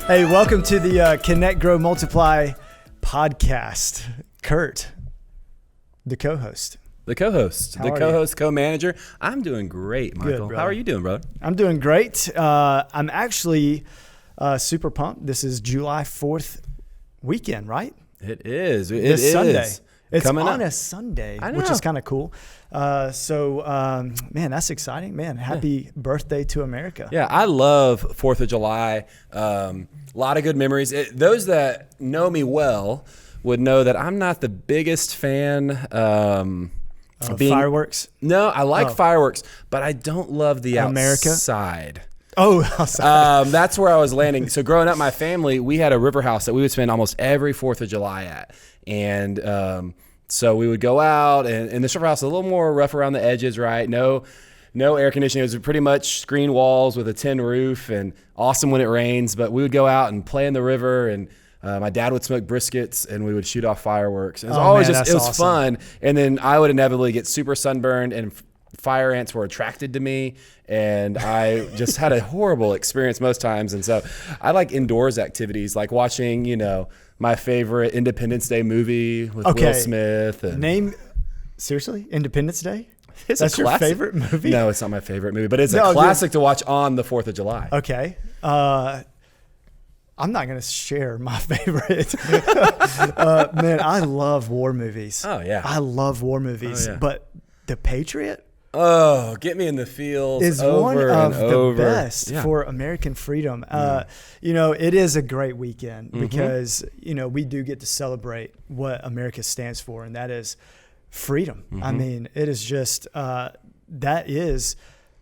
Hey, welcome to the Connect, Grow, Multiply podcast. Kurt, the co-host. The co-host, co-manager. I'm doing great, Michael. Good, how are you doing, brother? I'm doing great. I'm actually super pumped. This is July 4th weekend, right? It is. It's Sunday. It's coming on up. a Sunday, I know. which is kind of cool. Man, that's exciting. Man, happy birthday to America. Yeah, I love 4th of July. A lot of good memories. Those that know me well would know that I'm not the biggest fan fireworks? No, I like fireworks, but I don't love the America? outside. Oh, outside. That's where I was landing. So growing up, my family, we had a river house that we would spend almost every 4th of July at. And so we would go out, and this river house is a little more rough around the edges, right? No air conditioning. It was pretty much screen walls with a tin roof, and awesome when it rains. But we would go out and play in the river, and my dad would smoke briskets, and we would shoot off fireworks. It was always it was awesome. Fun. And then I would inevitably get super sunburned, and fire ants were attracted to me, and I just had a horrible experience most times. And so I like indoors activities, like watching, my favorite Independence Day movie with Will Smith. Seriously? Independence Day? That's your favorite movie? No, it's not my favorite movie, but it's a classic to watch on the 4th of July. Okay. I'm not going to share my favorite. Man, I love war movies. Oh, yeah. I love war movies. Oh, yeah. But The Patriot get me in the field is one of the best for American freedom. It is a great weekend because, we do get to celebrate what America stands for, and that is freedom. I mean, it is just, that is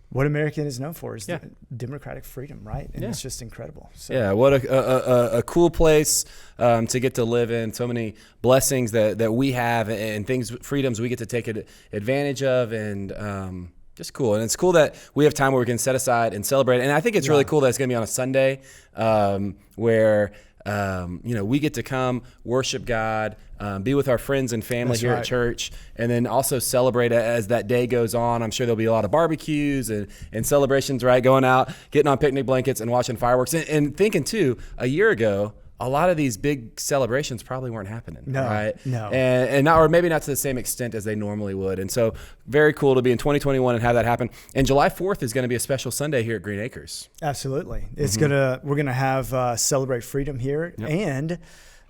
what America is known for, is democratic freedom, right? And it's just incredible. So. Yeah, what a cool place to get to live in. So many blessings that we have, and freedoms we get to take advantage of, and just cool. And it's cool that we have time where we can set aside and celebrate. And I think it's really cool that it's going to be on a Sunday where we get to come worship God, be with our friends and family here at church, and then also celebrate as that day goes on. I'm sure there'll be a lot of barbecues and celebrations, right? Going out, getting on picnic blankets and watching fireworks. And thinking too, a year ago, a lot of these big celebrations probably weren't happening, right? No. And not, or maybe not to the same extent as they normally would. And so very cool to be in 2021 and have that happen. And July 4th is going to be a special Sunday here at Green Acres. Absolutely. We're going to have Celebrate Freedom here. Yep.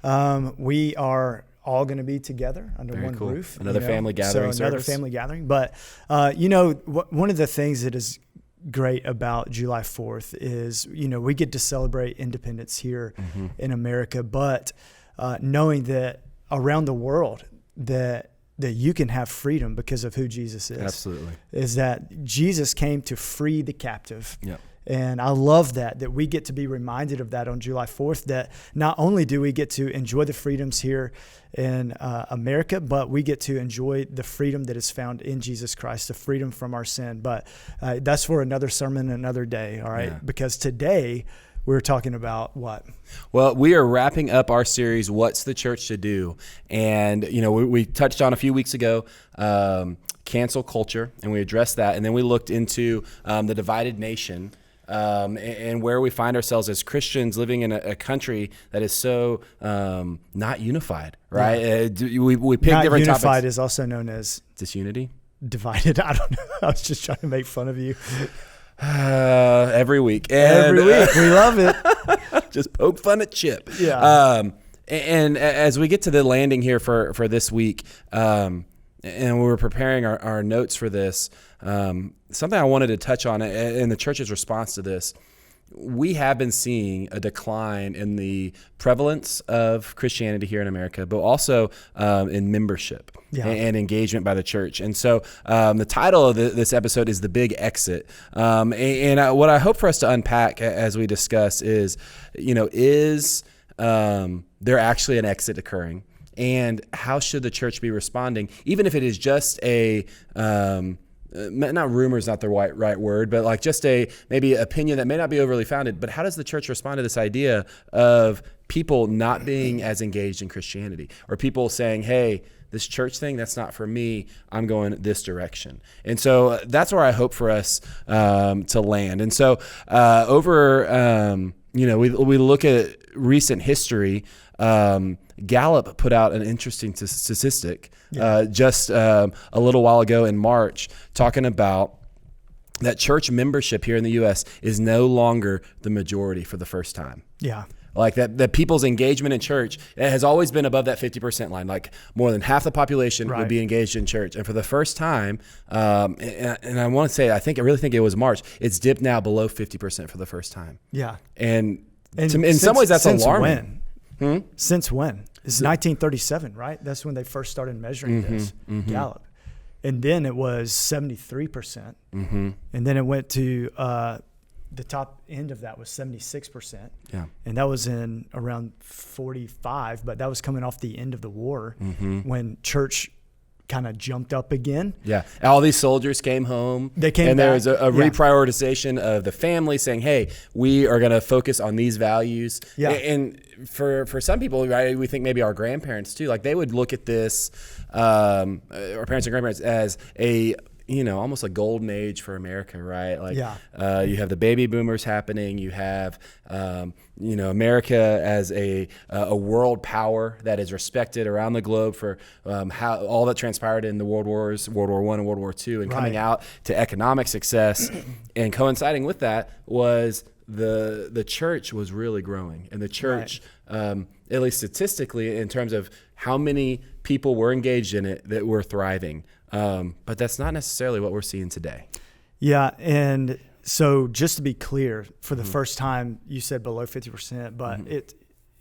And we are all going to be together under one roof. Another family gathering service. Another family gathering. But, one of the things that is great about July 4th is, we get to celebrate independence here in America, but knowing that around the world that you can have freedom because of who Jesus is. Absolutely. Is that Jesus came to free the captive. Yep. And I love that we get to be reminded of that on July 4th, that not only do we get to enjoy the freedoms here in America, but we get to enjoy the freedom that is found in Jesus Christ, the freedom from our sin. But that's for another sermon, another day, all right? Yeah. Because today we're talking about what? Well, we are wrapping up our series, What's the Church to Do? And, we touched on a few weeks ago, cancel culture, and we addressed that. And then we looked into the divided nation, and where we find ourselves as Christians living in a country that is so not unified, right? Yeah. We pick not different unified topics. Is also known as disunity. Divided. I don't know. I was just trying to make fun of you. Every week. Every week. We love it. Just poke fun at Chip. Yeah. And as we get to the landing here for this week, and we were preparing our notes for this, something I wanted to touch on in the church's response to this. We have been seeing a decline in the prevalence of Christianity here in America, but also in membership and engagement by the church. And so the title of this episode is The Big Exit. And what I hope for us to unpack as we discuss is, is there actually an exit occurring? And how should the church be responding, even if it is just a not rumor is not the right word, but like just a maybe opinion that may not be overly founded. But how does the church respond to this idea of people not being as engaged in Christianity, or people saying, hey, this church thing, that's not for me, I'm going this direction? And so that's where I hope for us to land. And so over we look at recent history. Gallup put out an interesting statistic just a little while ago in March, talking about that church membership here in the U.S. is no longer the majority for the first time. Yeah. Like that people's engagement in church, it has always been above that 50% line. Like more than half the population would be engaged in church. And for the first time, and I want to say, I really think it was March, it's dipped now below 50% for the first time. Yeah. And in some ways that's alarming. Since when? It's 1937, right? That's when they first started measuring this, Gallup. And then it was 73%. And then it went to the top end of that was 76%. Yeah. And that was in around 45, but that was coming off the end of the war when church kind of jumped up again. Yeah. All these soldiers came home. They came and back. there was a reprioritization of the family saying, hey, we are going to focus on these values. Yeah. And for some people, right, we think maybe our grandparents too, like they would look at this, our parents and grandparents as almost a golden age for America, right? Like, you have the baby boomers happening. You have, America as a world power that is respected around the globe for how all that transpired in the World Wars, World War I and World War II, and coming out to economic success. And coinciding with that was the church was really growing, and the church, at least statistically, in terms of how many people were engaged in it, that were thriving. But that's not necessarily what we're seeing today. Yeah. And so just to be clear, for the first time, you said below 50%, but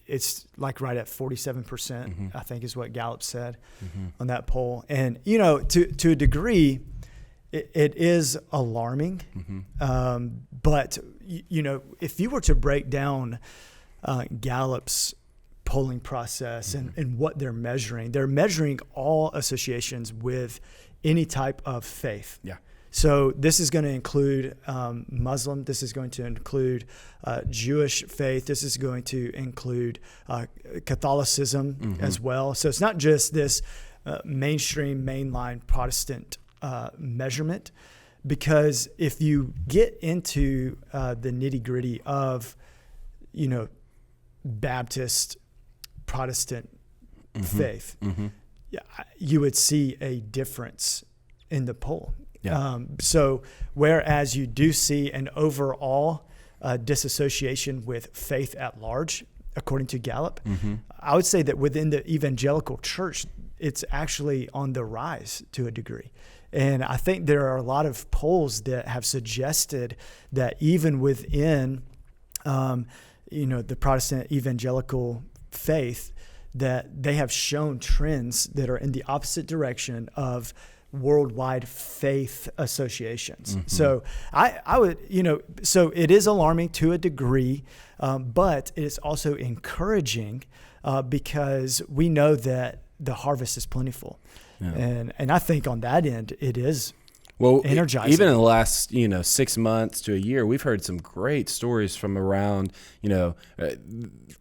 it's like right at 47%, I think is what Gallup said on that poll. And, to a degree, it is alarming. But, if you were to break down Gallup's polling process and what they're measuring all associations with any type of faith. Yeah. So this is going to include Muslim. This is going to include Jewish faith. This is going to include Catholicism as well. So it's not just this mainstream, mainline Protestant measurement, because if you get into the nitty-gritty of, Baptist, Protestant faith, you would see a difference in the poll. Yeah. So whereas you do see an overall disassociation with faith at large, according to Gallup, I would say that within the evangelical church, it's actually on the rise to a degree. And I think there are a lot of polls that have suggested that even within the Protestant evangelical faith, that they have shown trends that are in the opposite direction of worldwide faith associations. So I would, so it is alarming to a degree, but it is also encouraging because we know that the harvest is plentiful. Yeah. And I think on that end, it is energizing. Even in the last, 6 months to a year, we've heard some great stories from around,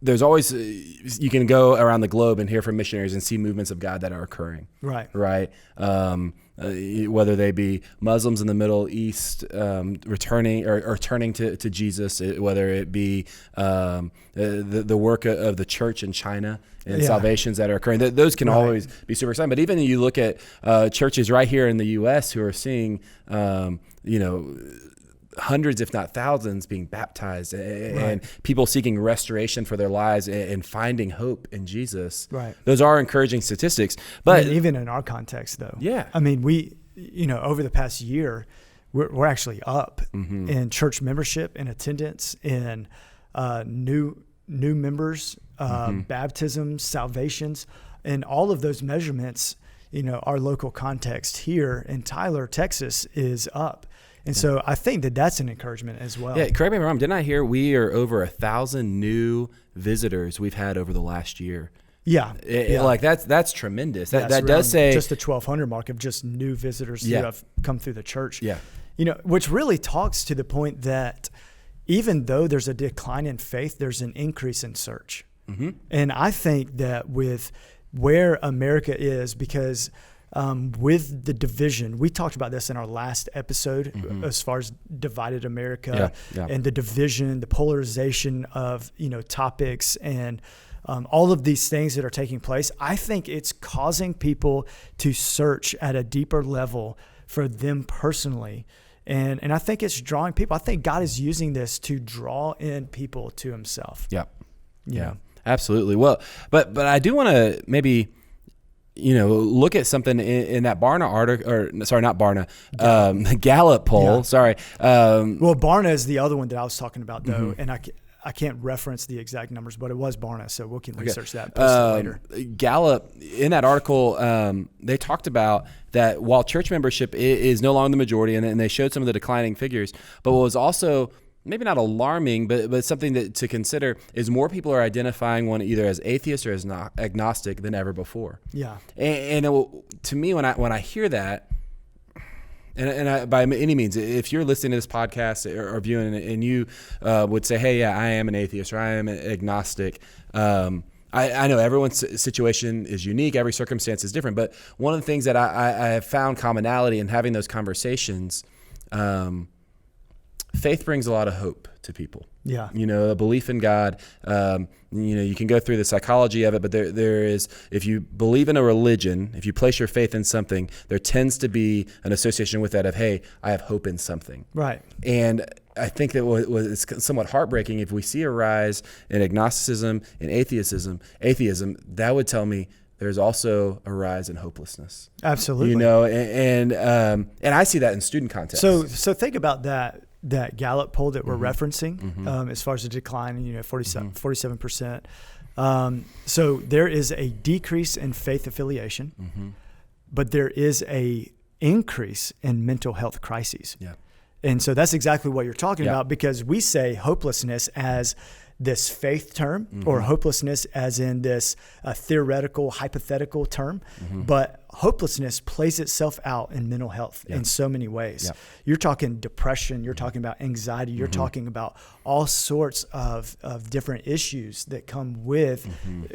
there's always, you can go around the globe and hear from missionaries and see movements of God that are occurring. Right. Whether they be Muslims in the Middle East returning or turning to Jesus, whether it be the work of the church in China and salvations that are occurring. Those can always be super exciting. But even you look at churches right here in the U.S. who are seeing, hundreds, if not thousands, being baptized and people seeking restoration for their lives and finding hope in Jesus. Right. Those are encouraging statistics. But even in our context, though. Yeah. I mean, we, over the past year, we're actually up in church membership, in attendance, in new members, baptisms, salvations, and all of those measurements. Our local context here in Tyler, Texas, is up. And so I think that that's an encouragement as well. Yeah, correct me if I'm wrong. Didn't I hear we are over 1,000 new visitors we've had over the last year? Yeah. Like that's tremendous. That does say just the 1,200 mark of just new visitors who have come through the church. Yeah. Which really talks to the point that even though there's a decline in faith, there's an increase in search. And I think that with where America is, because with the division. We talked about this in our last episode as far as divided America and the division, the polarization of, topics and all of these things that are taking place. I think it's causing people to search at a deeper level for them personally. And I think it's drawing people. I think God is using this to draw in people to himself. Yeah, absolutely. Well, but I do want to maybe, look at something in that Barna article, or sorry, not Barna, the Gallup poll. Yeah. Sorry. Well, Barna is the other one that I was talking about, though, and I can't reference the exact numbers, but it was Barna, so we can research that and post it later. Gallup, in that article, they talked about that while church membership is no longer the majority, and they showed some of the declining figures, but what was also maybe not alarming, but something to consider is more people are identifying one either as atheist or as agnostic than ever before. Yeah. And to me, when I hear that, and I, by any means, if you're listening to this podcast or viewing and you would say, hey, yeah, I am an atheist or I am an agnostic, I know everyone's situation is unique. Every circumstance is different. But one of the things that I have found commonality in having those conversations, faith brings a lot of hope to people. Yeah. A belief in God, you can go through the psychology of it, but there is, if you believe in a religion, if you place your faith in something, there tends to be an association with that of, hey, I have hope in something. Right. And I think that it's somewhat heartbreaking if we see a rise in agnosticism and atheism, that would tell me there's also a rise in hopelessness. Absolutely. And I see that in student context. So think about that Gallup poll that we're referencing, as far as the decline, 47%. So there is a decrease in faith affiliation, but there is a increase in mental health crises. Yeah. And so that's exactly what you're talking about, because we say hopelessness as this faith term or hopelessness as in this theoretical, hypothetical term. But hopelessness plays itself out in mental health in so many ways. Yeah. You're talking depression, you're talking about anxiety, you're talking about all sorts of different issues that come with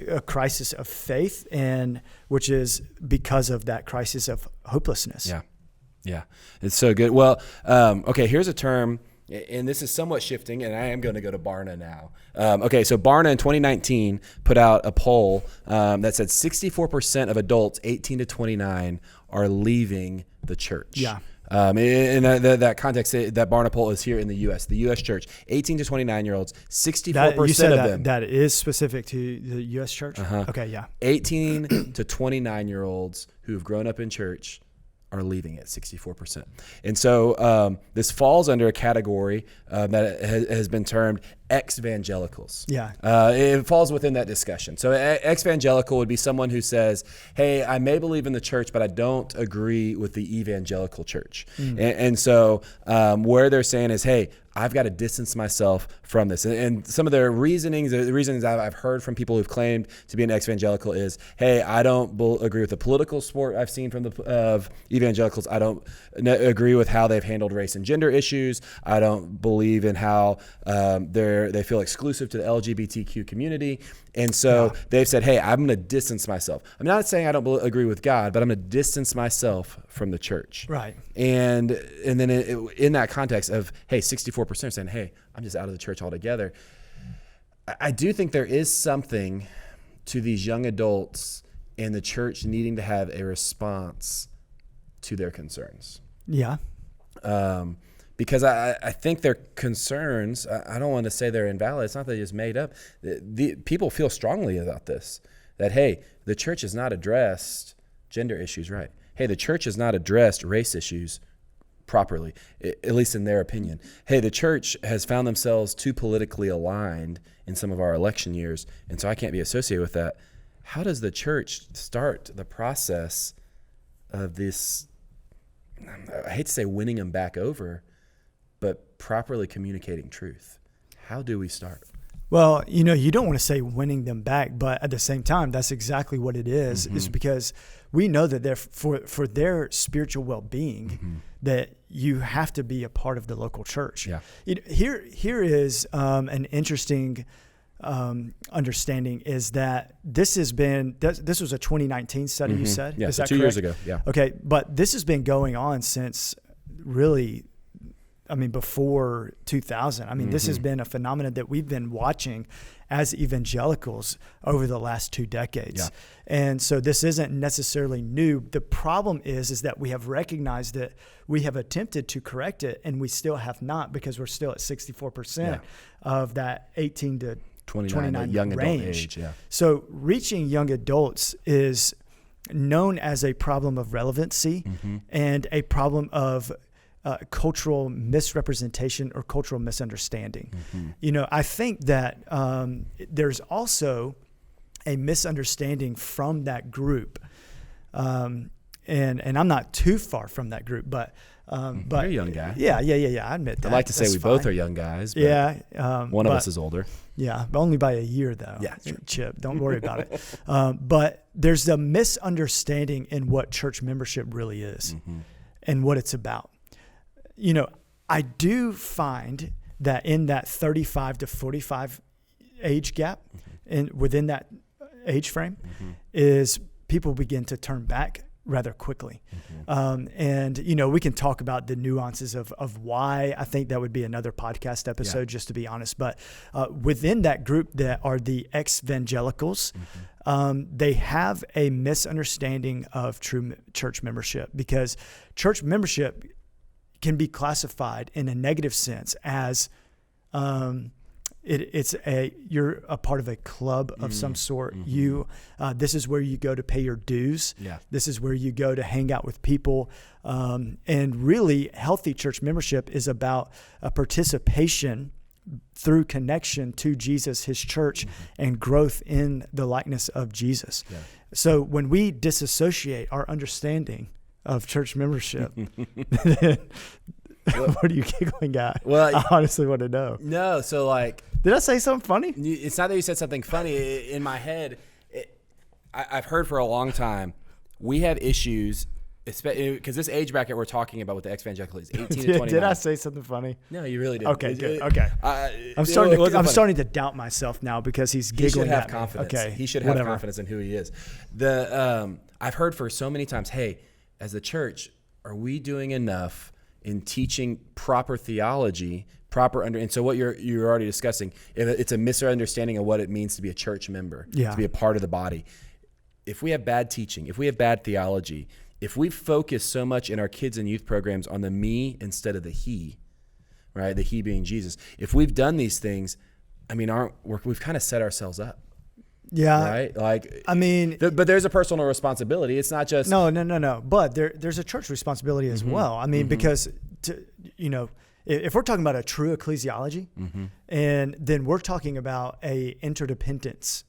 a crisis of faith, and which is because of that crisis of hopelessness. Yeah, it's so good. Well, okay, here's a term, and this is somewhat shifting, and I am going to go to Barna now. So Barna in 2019 put out a poll that said 64% of adults 18 to 29 are leaving the church. Yeah. In that context, that Barna poll is here in the U.S., the U.S. church. 18 to 29-year-olds, 64% of them. That is specific to the U.S. church? Okay, yeah. 18 to 29-year-olds who have grown up in church are leaving at 64%. And so this falls under a category that has been termed ex-evangelicals. Yeah. It falls within that discussion. So ex-evangelical would be someone who says, hey, I may believe in the church, but I don't agree with the evangelical church. And so where they're saying is, hey, I've got to distance myself from this. And some of their reasonings, the reasons I've heard from people who've claimed to be an ex-evangelical is, hey, I don't agree with the political support I've seen from of evangelicals. I don't agree with how they've handled race and gender issues. I don't believe in how they feel exclusive to the LGBTQ community. And so they've said, hey, I'm going to distance myself. I'm not saying I don't agree with God, but I'm going to distance myself from the church. Right. And then in that context of, hey, 64% are saying, hey, I'm just out of the church altogether. I do think there is something to these young adults and the church needing to have a response to their concerns. Yeah. Because I think their concerns, I don't want to say they're invalid. It's not that they just made up. The people feel strongly about this, that, hey, the church has not addressed gender issues right. Hey, the church has not addressed race issues properly, at least in their opinion. Hey, the church has found themselves too politically aligned in some of our election years, and so I can't be associated with that. How does the church start the process of this, I hate to say winning them back over, but properly communicating truth? How do we start? Well, you don't want to say winning them back, but at the same time, that's exactly what it is because we know that they're for their spiritual well-being, that you have to be a part of the local church. Yeah. Here is an interesting understanding is that this was a 2019 study, you said? Yeah, is so that 2 correct? years ago. Yeah. Okay, but this has been going on since really, before 2000. This has been a phenomenon that we've been watching as evangelicals over the last 2 decades. Yeah. And so this isn't necessarily new. The problem is that we have recognized it. We have attempted to correct it, and we still have not, because we're still at 64% of that 18 to 29 young range. adult age. Yeah. So reaching young adults is known as a problem of relevancy and a problem of cultural misrepresentation or cultural misunderstanding. I think that there's also a misunderstanding from that group, and I'm not too far from that group, but You're a young guy. Yeah. I admit that. I'd like to say we both are young guys. But one of us is older. Yeah, but only by a year though. Yeah, sure. Chip, don't worry about it. But there's a misunderstanding in what church membership really is and what it's about. I do find that in that 35 to 45 age gap, and within that age frame, is people begin to turn back rather quickly. And we can talk about the nuances of why. I think that would be another podcast episode, just to be honest. But within that group that are the ex-evangelicals, they have a misunderstanding of true church membership, because church membership can be classified in a negative sense as you're a part of a club of some sort. This is where you go to pay your dues. Yeah. This is where you go to hang out with people. And really, healthy church membership is about a participation through connection to Jesus, his church, and growth in the likeness of Jesus. Yeah. So when we disassociate our understanding of church membership, what are you giggling at? Well, I honestly want to know. No, so did I say something funny? It's not that you said something funny. In my head, I've heard for a long time, we have issues, because this age bracket we're talking about with the ex-evangelical is 18 to 29. Did I say something funny? No, you really didn't. Okay, good. Okay. I'm starting to doubt myself now because he's giggling at me. He should have confidence. Okay, He should have confidence in who he is. I've heard for so many times, hey, as the church, are we doing enough in teaching proper theology, and so what you're already discussing, it's a misunderstanding of what it means to be a church member, to be a part of the body. If we have bad teaching, if we have bad theology, if we focus so much in our kids and youth programs on the me instead of the he, right? The he being Jesus. If we've done these things, we've kind of set ourselves up. Yeah. Right? But there's a personal responsibility. It's not just... No. But there's a church responsibility as well. Because, if we're talking about a true ecclesiology, and then we're talking about a interdependence,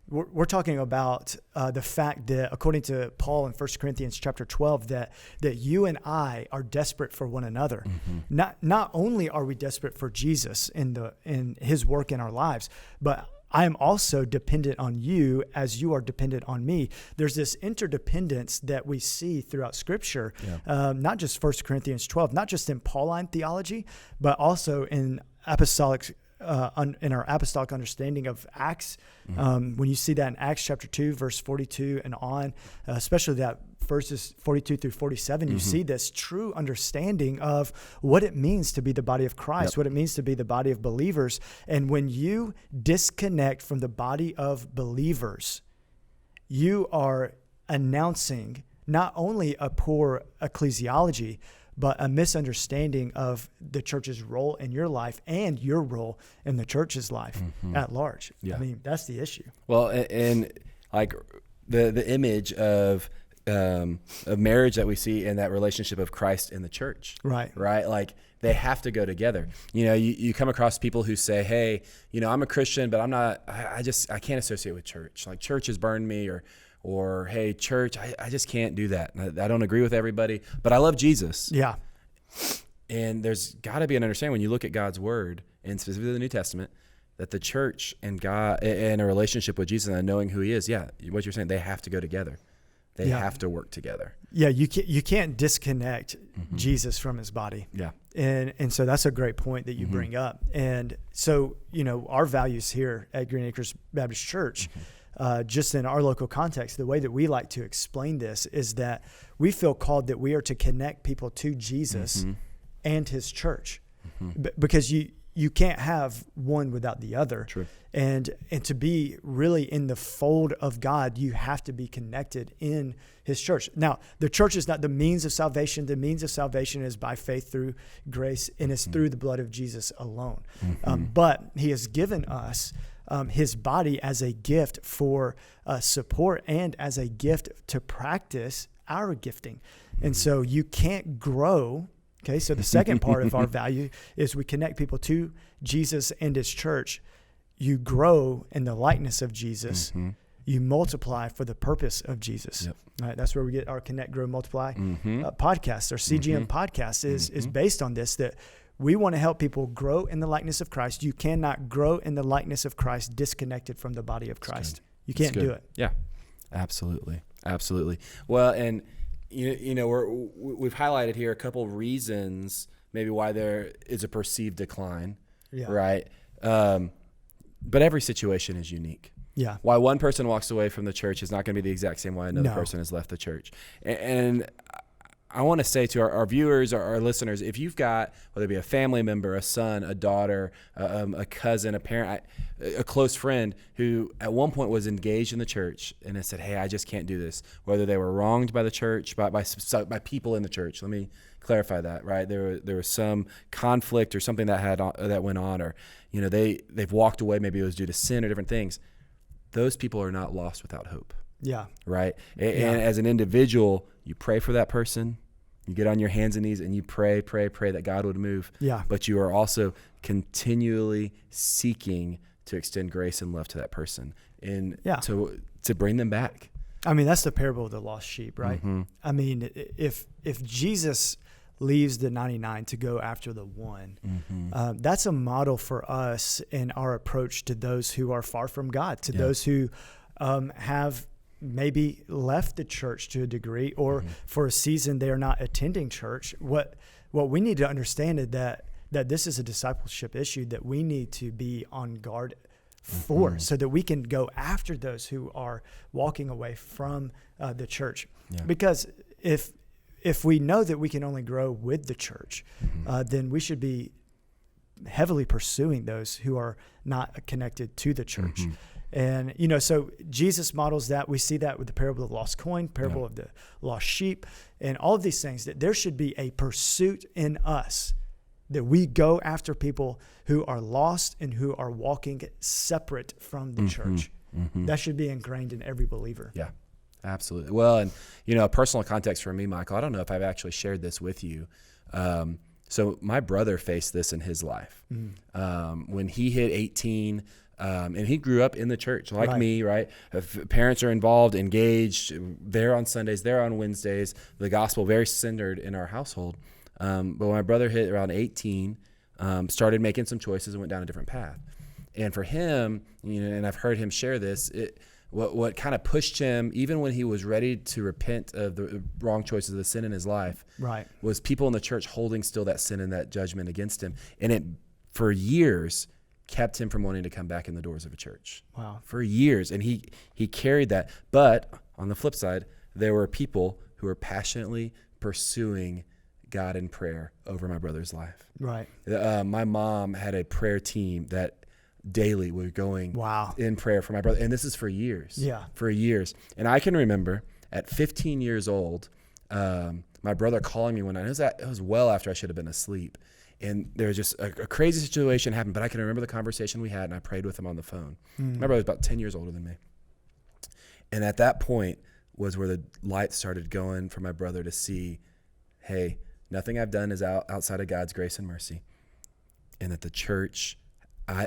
we're talking about the fact that, according to Paul in 1 Corinthians chapter 12, that you and I are desperate for one another. Not only are we desperate for Jesus in his work in our lives, but I am also dependent on you as you are dependent on me. There's this interdependence that we see throughout Scripture, not just 1 Corinthians 12, not just in Pauline theology, but also in apostolic in our apostolic understanding of Acts. When you see that in Acts chapter 2, verse 42 and on, especially that verses 42 through 47, you see this true understanding of what it means to be the body of Christ, what it means to be the body of believers. And when you disconnect from the body of believers, you are announcing not only a poor ecclesiology, but a misunderstanding of the church's role in your life and your role in the church's life at large. Yeah. That's the issue. Well, and the image of marriage that we see in that relationship of Christ and the church. Right. They have to go together. You come across people who say, hey, I'm a Christian, but I can't associate with church. Church has burned me, or hey, church, I just can't do that. I don't agree with everybody, but I love Jesus. Yeah. And there's got to be an understanding when you look at God's word, and specifically the New Testament, that the church and God and a relationship with Jesus and knowing who he is, what you're saying, they have to go together. They have to work together. Yeah, you can't disconnect Jesus from his body. Yeah. And so that's a great point that you bring up. And so, our values here at Green Acres Baptist Church, just in our local context, the way that we like to explain this is that we feel called that we are to connect people to Jesus and his church, because you can't have one without the other. True. And to be really in the fold of God, you have to be connected in his church. Now, the church is not the means of salvation. The means of salvation is by faith through grace, and it's through the blood of Jesus alone. But he has given us his body as a gift for support and as a gift to practice our gifting. And so you can't grow. Okay, so the second part of our value is we connect people to Jesus and his church. You grow in the likeness of Jesus. You multiply for the purpose of Jesus. Yep. All right, that's where we get our Connect, Grow, Multiply podcast. Our CGM podcast is based on this, that we want to help people grow in the likeness of Christ. You cannot grow in the likeness of Christ disconnected from the body of Christ. You can't do it. Yeah, absolutely. Well, and we've highlighted here a couple of reasons maybe why there is a perceived decline, right? But every situation is unique. Yeah. Why one person walks away from the church is not going to be the exact same way another person has left the church. And I want to say to our viewers, our listeners, if you've got, whether it be a family member, a son, a daughter, a cousin, a parent, a close friend who at one point was engaged in the church and has said, hey, I just can't do this, whether they were wronged by the church, by people in the church. Let me clarify that, right? There was some conflict or something that went on, or they've walked away. Maybe it was due to sin or different things. Those people are not lost without hope. Yeah. Right. And as an individual, you pray for that person. You get on your hands and knees and you pray that God would move. Yeah. But you are also continually seeking to extend grace and love to that person and to bring them back. I mean, that's the parable of the lost sheep, right? I mean, if Jesus leaves the 99 to go after the one, that's a model for us in our approach to those who are far from God, to those who have maybe left the church to a degree, or for a season they are not attending church. What we need to understand is that this is a discipleship issue that we need to be on guard for, so that we can go after those who are walking away from the church. Because if we know that we can only grow with the church, then we should be heavily pursuing those who are not connected to the church. And, so Jesus models that. We see that with the parable of the lost coin, parable of the lost sheep, and all of these things, that there should be a pursuit in us, that we go after people who are lost and who are walking separate from the church. That should be ingrained in every believer. Yeah, absolutely. Well, and, a personal context for me, Michael, I don't know if I've actually shared this with you. So my brother faced this in his life. When he hit 18, and he grew up in the church like me, right? Parents are involved, engaged, there on Sundays, there on Wednesdays, the gospel very centered in our household. But when my brother hit around 18, started making some choices and went down a different path. And for him, and I've heard him share this, what kind of pushed him, even when he was ready to repent of the wrong choices, the sin in his life, was people in the church holding still that sin and that judgment against him. And it, for years, kept him from wanting to come back in the doors of a church. Wow. For years. And he carried that. But on the flip side, there were people who were passionately pursuing God in prayer over my brother's life. Right. My mom had a prayer team that daily were going in prayer for my brother. And this is for years. Yeah. For years. And I can remember at 15 years old, my brother calling me one night. It was well after I should have been asleep. And there was just a crazy situation happened, but I can remember the conversation we had, and I prayed with him on the phone. My brother was about 10 years older than me. And at that point was where the light started going for my brother to see, hey, nothing I've done is outside of God's grace and mercy. And that the church,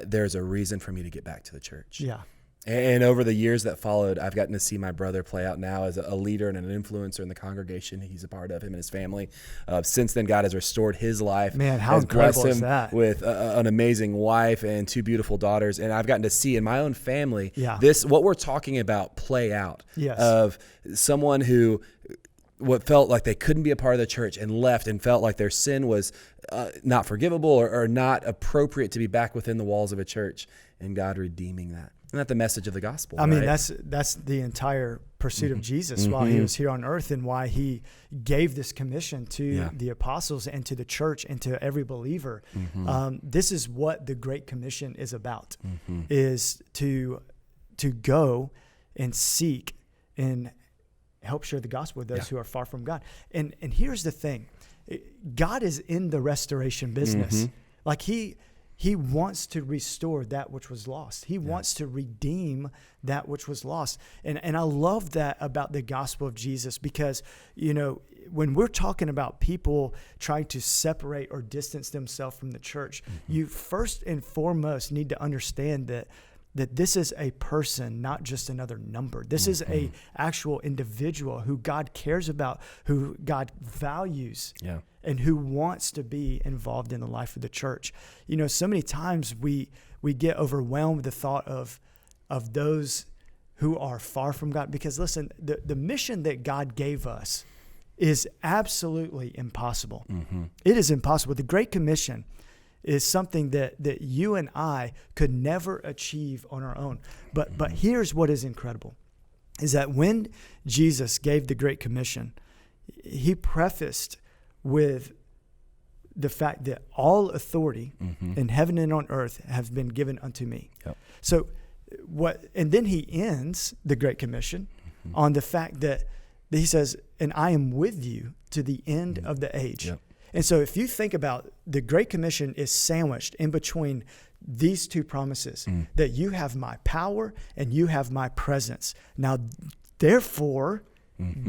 there's a reason for me to get back to the church. Yeah. And over the years that followed, I've gotten to see my brother play out now as a leader and an influencer in the congregation he's a part of, him and his family. Since then, God has restored his life. Man, how incredible is that? With an amazing wife and 2 beautiful daughters. And I've gotten to see in my own family this, what we're talking about, play out. Yes. Of someone who what felt like they couldn't be a part of the church and left and felt like their sin was not forgivable or not appropriate to be back within the walls of a church, and God redeeming that. Isn't that the message of the gospel? I mean, that's the entire pursuit of Jesus while he was here on earth, and why he gave this commission to the apostles and to the church and to every believer. This is what the Great Commission is about, is to go and seek and help share the gospel with those who are far from God. And here's the thing. God is in the restoration business. Like he wants to restore that which was lost. He wants to redeem that which was lost. And I love that about the gospel of Jesus, because, you know, when we're talking about people trying to separate or distance themselves from the church, you first and foremost need to understand that this is a person, not just another number. This is a actual individual who God cares about, who God values, and who wants to be involved in the life of the church. You know, so many times we get overwhelmed with the thought of those who are far from God. Because listen, the mission that God gave us is absolutely impossible. It is impossible. The Great Commission is something that you and I could never achieve on our own. But here's what is incredible, is that when Jesus gave the Great Commission, he prefaced with the fact that all authority in heaven and on earth have been given unto me. So and then he ends the Great Commission on the fact that he says, and I am with you to the end of the age. And so if you think about, the Great Commission is sandwiched in between these two promises, that you have my power and you have my presence. Now, therefore,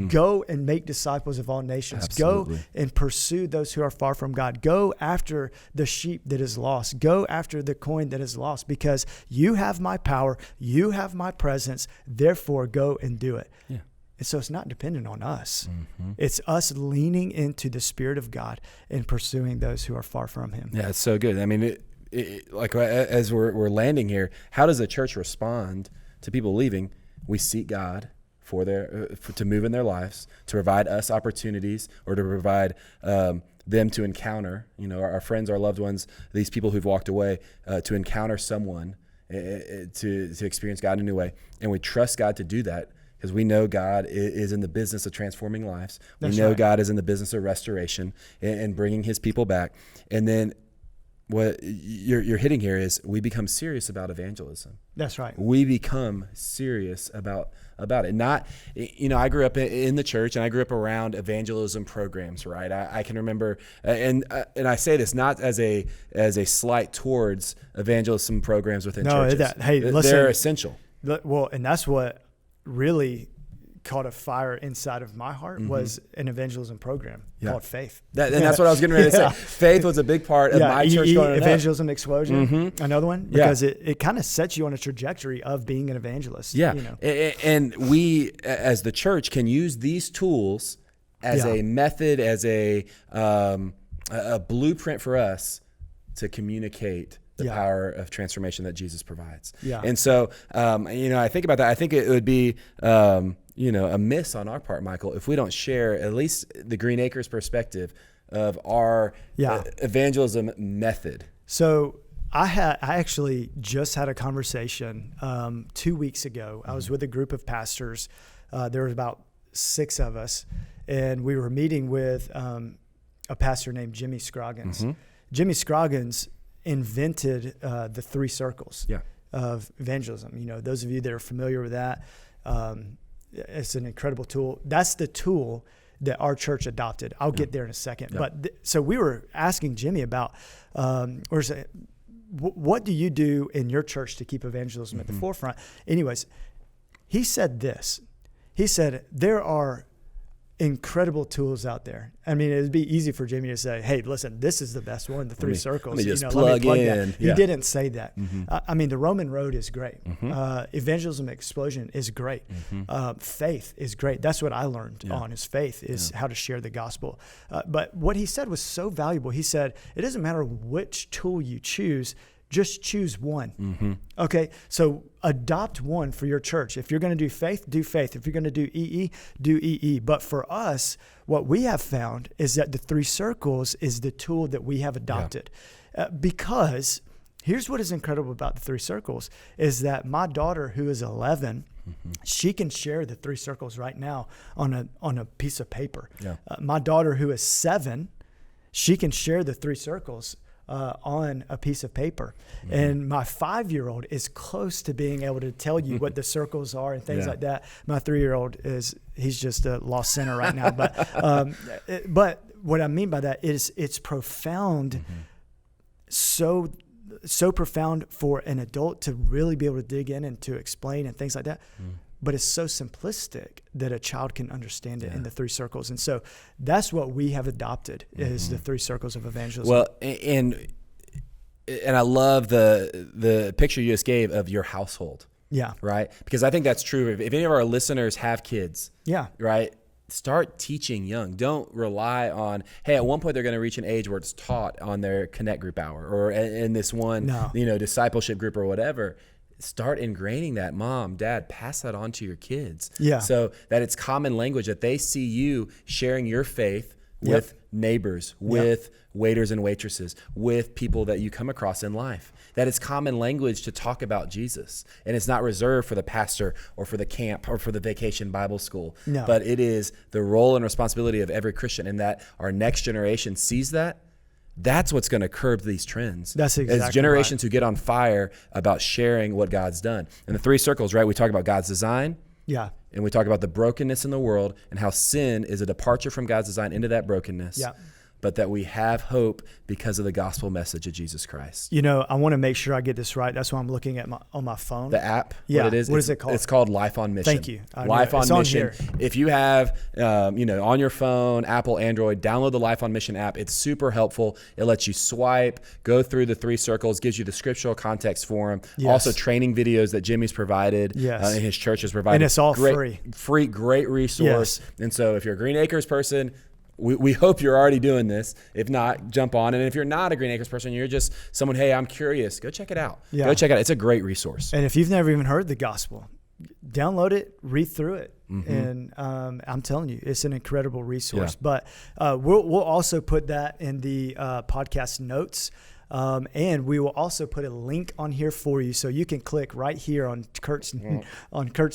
go and make disciples of all nations. Absolutely. Go and pursue those who are far from God. Go after the sheep that is lost. Go after the coin that is lost, because you have my power, you have my presence, therefore go and do it. And so it's not dependent on us. It's us leaning into the Spirit of God and pursuing those who are far from him. Yeah, it's so good. I mean, like as we're landing here, how does the church respond to people leaving? We seek God to move in their lives, to provide us opportunities, or to provide them to encounter, you know, our friends, our loved ones, these people who've walked away, to encounter someone, to experience God in a new way. And we trust God to do that, because we know God is in the business of transforming lives. We know God is in the business of restoration and bringing his people back. And then what you're hitting here is we become serious about evangelism. That's right. We become serious about it. Not, you know, I grew up in the church, and I grew up around evangelism programs, right? I can remember, and I say this not as a slight towards evangelism programs within churches. Listen, they're essential. Well, and that's what really caught a fire inside of my heart was an evangelism program called Faith. And that's what I was getting ready to say. Faith was a big part of my church going Evangelism Explosion, another one, because it kind of sets you on a trajectory of being an evangelist. Yeah, you know? And we, as the church, can use these tools as a method, as a blueprint for us to communicate the power of transformation that Jesus provides. And so, you know, I think about that. I think it would be, you know, a miss on our part, Michael, if we don't share at least the Green Acres perspective of our evangelism method. So I actually just had a conversation 2 weeks ago. I was with a group of pastors. There were about 6 of us, and we were meeting with a pastor named Jimmy Scroggins. Jimmy Scroggins invented the 3 circles of evangelism. You know, those of you that are familiar with that, it's an incredible tool. That's the tool that our church adopted. I'll get there in a second. But so we were asking Jimmy about, what do you do in your church to keep evangelism at the forefront? Anyways, he said this. He said, there are incredible tools out there. I mean, it'd be easy for Jimmy to say, hey, listen, this is the best one, the three circles. Let me just plug in. That. He didn't say that. I mean, the Roman road is great. Evangelism explosion is great. Faith is great. That's what I learned on is faith is how to share the gospel. But what he said was so valuable. He said, it doesn't matter which tool you choose, just choose one. Okay, so adopt one for your church. If you're going to do faith, do faith. If you're going to do EE, do EE. But for us, what we have found is that the three circles is the tool that we have adopted. Because here's what is incredible about the three circles is that my daughter, who is 11, she can share the three circles right now on a piece of paper. My daughter, who is 7, she can share the three circles on a piece of paper. And my 5-year-old is close to being able to tell you what the circles are and things like that. My 3-year-old he's just a lost sinner right now. But what I mean by that is it's profound, so profound for an adult to really be able to dig in and to explain and things like that. But it's so simplistic that a child can understand it in the three circles. And so that's what we have adopted is the three circles of evangelism. Well, and I love the picture you just gave of your household. Yeah. Right? Because I think that's true. If any of our listeners have kids, right, start teaching young. Don't rely on, hey, at one point they're going to reach an age where it's taught on their Connect group hour or in this one, discipleship group or whatever. Start ingraining that. Mom, dad, pass that on to your kids. So that it's common language, that they see you sharing your faith with neighbors, with waiters and waitresses, with people that you come across in life. That it's common language to talk about Jesus. And it's not reserved for the pastor or for the camp or for the vacation Bible school. But it is the role and responsibility of every Christian, and that our next generation sees that. That's what's going to curb these trends. That's exactly as generations who get on fire about sharing what God's done. And the three circles, right? We talk about God's design. And we talk about the brokenness in the world and how sin is a departure from God's design into that brokenness. But that we have hope because of the gospel message of Jesus Christ. I want to make sure I get this right. That's why I'm looking at on my phone. The app, what it is. What is it called? It's called Life on Mission. Thank you. Life on Mission. If you have, on your phone, Apple, Android, download the Life on Mission app. It's super helpful. It lets you swipe, go through the three circles, gives you the scriptural context for them. Also training videos that Jimmy's provided and his church has provided. And it's all free. Free, great resource. And so if you're a Green Acres person, we hope you're already doing this. If not, jump on. And if you're not a Green Acres person, you're just someone, hey, I'm curious, go check it out. Go check it out. It's a great resource. And if you've never even heard the gospel, download it, read through it. And I'm telling you, it's an incredible resource. But we'll also put that in the podcast notes. And we will also put a link on here for you, so you can click right here on Kurt's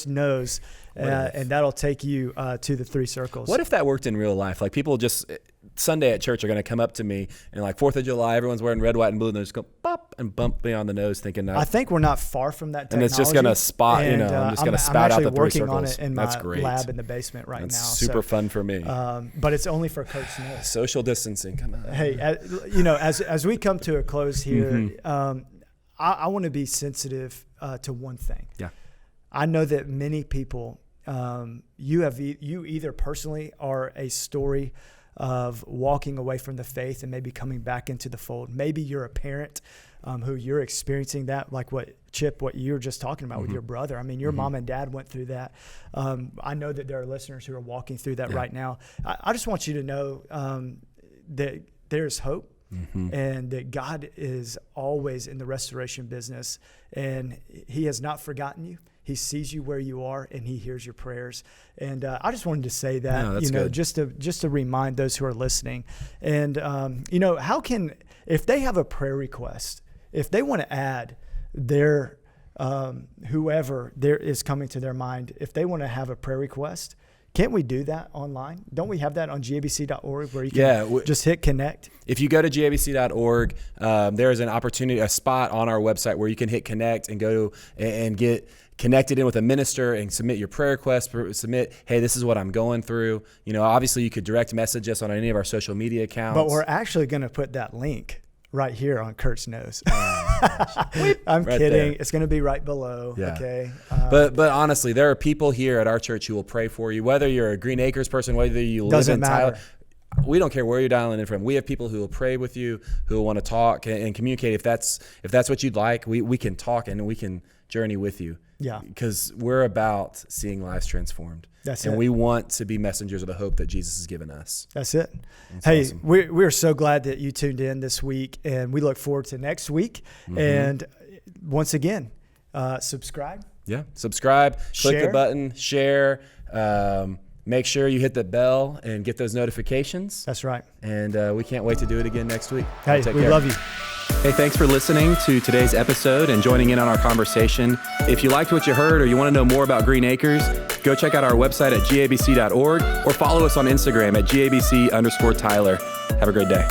nose, and that'll take you to the three circles. What if that worked in real life? Like people just Sunday at church are going to come up to me and like 4th of July, everyone's wearing red, white, and blue, and they just go pop and bump me on the nose, thinking. I think we're not far from that technology. And it's just going to spot. I'm just going to spout out the three circles. I'm actually working on it in That's my great. lab in the basement right That's now. Super fun for me. But it's only for Kurt's nose. Social distancing. Come on. Hey, as we come to a close here, I want to be sensitive to one thing. I know that many people, you either personally are a story of walking away from the faith and maybe coming back into the fold. Maybe you're a parent who you're experiencing that, like what you were just talking about with your brother. I mean, your mom and dad went through that. I know that there are listeners who are walking through that right now. I just want you to know that there's hope. And that God is always in the restoration business, and He has not forgotten you. He sees you where you are, and He hears your prayers. And I just wanted to say that, just to remind those who are listening. And if they have a prayer request, if they want to add their whoever there is coming to their mind, if they want to have a prayer request, can't we do that online? Don't we have that on gabc.org where you can just hit connect? If you go to gabc.org, there is an opportunity, a spot on our website where you can hit connect and go and get connected in with a minister and submit your prayer request, submit, hey, this is what I'm going through. Obviously you could direct message us on any of our social media accounts. But we're actually going to put that link right here on Kurt's nose. I'm right kidding. there. It's going to be right below. Yeah. Okay. But honestly, there are people here at our church who will pray for you, whether you're a Green Acres person, whether you live Doesn't in matter. Tyler. We don't care where you're dialing in from. We have people who will pray with you, who will want to talk and communicate. If that's what you'd like, we can talk and we can journey with you. Yeah. Because we're about seeing lives transformed. That's and it. we want to be messengers of the hope that Jesus has given us. That's it. That's hey, awesome. we're so glad that you tuned in this week, and we look forward to next week. Mm-hmm. And once again, subscribe. Yeah. Subscribe, click the Share. button, share. Make sure you hit the bell and get those notifications. That's right. And we can't wait to do it again next week. Hey, Take we care. love you. Hey, thanks for listening to today's episode and joining in on our conversation. If you liked what you heard or you want to know more about Green Acres, go check out our website at gabc.org or follow us on Instagram at gabc_Tyler. Have a great day.